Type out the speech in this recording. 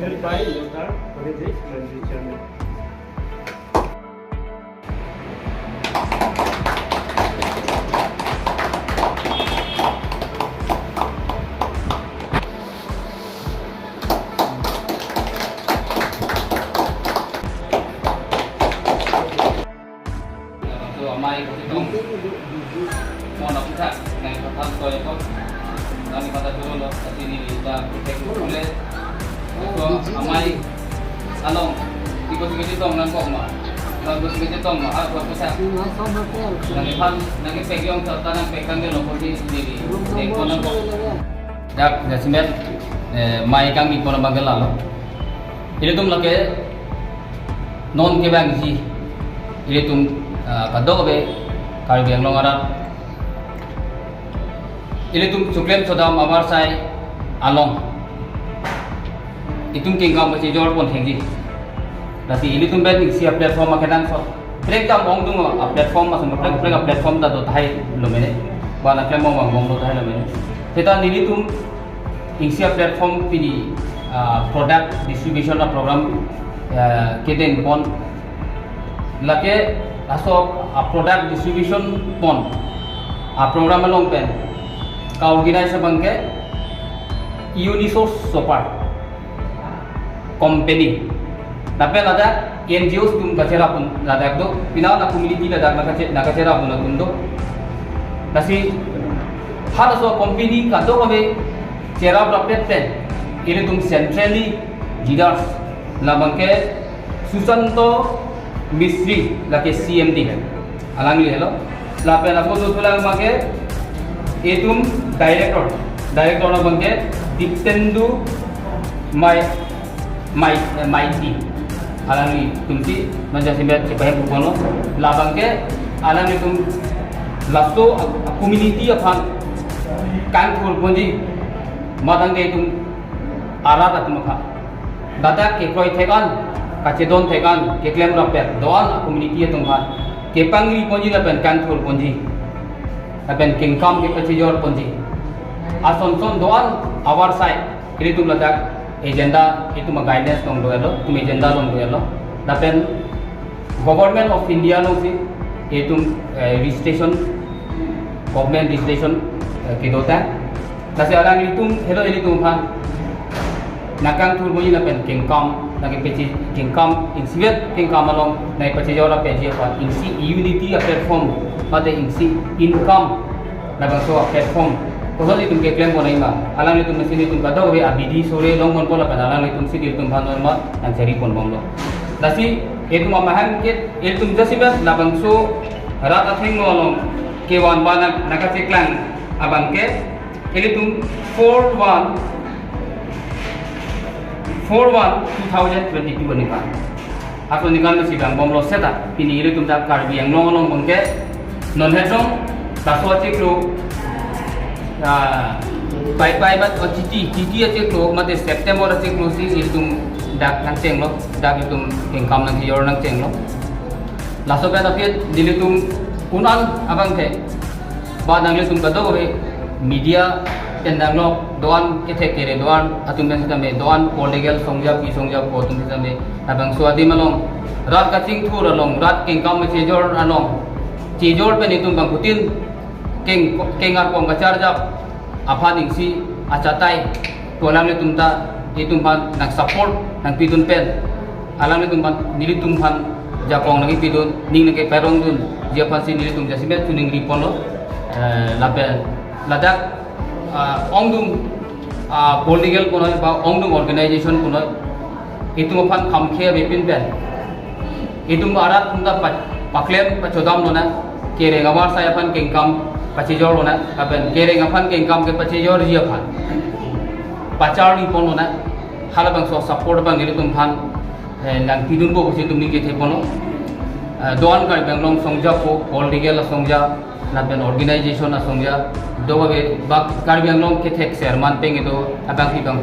Very fine, you start. What is this? Laundry channel. Amai itu mau nak kita naik kapal tu itu, kami kata dulu loh, tapi ini kita teknik boleh. So amai, along, ikut kita tong nampak mah, bagus kita tong mah, apa kita? Nanti pegang serta nanti pegang dia loh posisi ini, ekor nampak. Jak, jasimet, mai kami pun bagai lalu. Ini tu lagi non kebang sih, ini tu kadok be kali biang longaran ini tuh suklem sodam amar sai along itu kengkam masih jor pun tinggi tapi ini tuh bed siap platform makanan so mereka mong tuh platform masuk mereka platform dah tuh thai lomene bana klem mong tuh thai lomene kita ini tuh siap platform pilih product distribution program keden pon laki asok product distribution pon program along pen ka organize bangke Unisource Sopar company tapi ada NGOs tum kacera pun ada itu pinau na community ada nakacera pun itu nasi hal so company kado kami cera berapet pen ini tum centrally leaders la bangke Susanto Misri laki CMD alangi hello lapen aku tu tulang make itum director na bangke Diptendu Maiti alangi tumsi nanja simbet cipai bukono la bangke alangi tum lasto community aphan kanpur ponji madang de tum arata tumkha data ke koi thekan kacedon tekan keklem rapet doan community tunghan kepangri ponji na pen kanthur ponji apen kingkam ke pachijor ponji asonson doan our side ini tum ladak agenda itu ma guidance tong doelo tum agenda tong doelo dapen government of India no si itu registration government registration ke dota tase alang itu hello ini tum han nakang tur ponji na pen kingkam nagi peci kingkam insiet kingkam along nai peci jora peci apa insi unity platform pada insi income naga so platform kosong itu ke claim konai ma alang itu mesin itu kado be abidi sore long kon pola pada alang itu sidi itu bhanon ma yang cari pon bonglo dasi itu mamahan ke itu jasibas labang so rata thing along ke wan bana naga ceklang abang ke itu 4/1/2022 nikah. Aku nikah masih bang bom lo seta. Ini itu tumta karbi yang long bangke non hedong taswa ceklo. Pai bat titi ceklo mate September ceklo si itu dak nang ceng lo dak itu income nang yor nang ceng lo. Laso ba tapi dili tum unan abang ke. Badang le tum kado be media tendang lo doan kete kere doan atum ben kita me doan political songjap ko tum kita me abang suadi malong rat kacing thur along rat kingkam me chejor along chejor pe nitum bang putin kengar ko ngacar jap aphan ingsi acatai tolang le tumta itum ban nak support nang pidun pen alang le tum ban nili tum ban japong nang pidun ning nang ke perong dun dia pansi nili tum jasimet tuning ripon lo label ladak ongdum political kono ba ongdum organization kono itu maphan khamkhe bepin pen itu arat tunda paklem pachodam lona kere ngawar saya pan kengkam pachijor lona aben kere ngaphan kengkam ke pachijor jia phan pachar ni pon lona halabang so support bang ini tum phan nang pidun bo bosi tum ni ke the pono doan kai banglong songja ko political songja naben organization asongja doga be bak karbi anglong ke thek serman peng itu abang